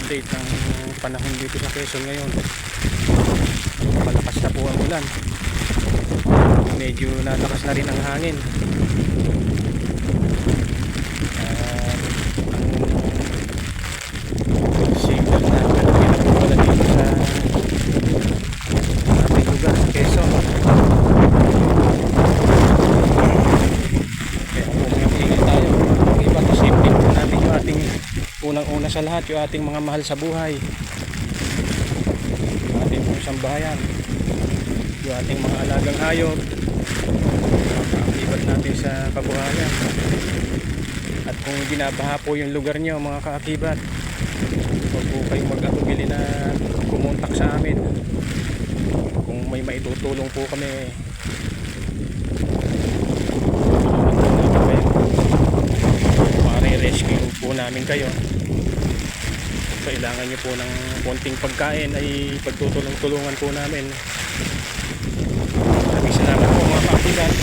update ng panahon dito sa Quezon ngayon. Malakas na po ang ulan. Medyo nalakas na rin ang hangin. Ang signal na pinapawala dito sa ating lugar sa Quezon. Kaya po mag-ingat tayo. Ipag-isipin po natin yung ating unang-una sa lahat, yung ating mga mahal sa buhay, yung ating pong sambahayan, yung ating mga alagang hayop, kaakibat natin sa kabuhayan. At kung binabaha po yung lugar nyo mga kaakibat, huwag po kayong mag-atubili na kumontak sa amin. Kung may maitutulong po kami, rescue po namin kayo. Kailangan nyo po ng konting pagkain, ay pagtutulong-tulungan po namin. Maraming salamat po mga kaakibat.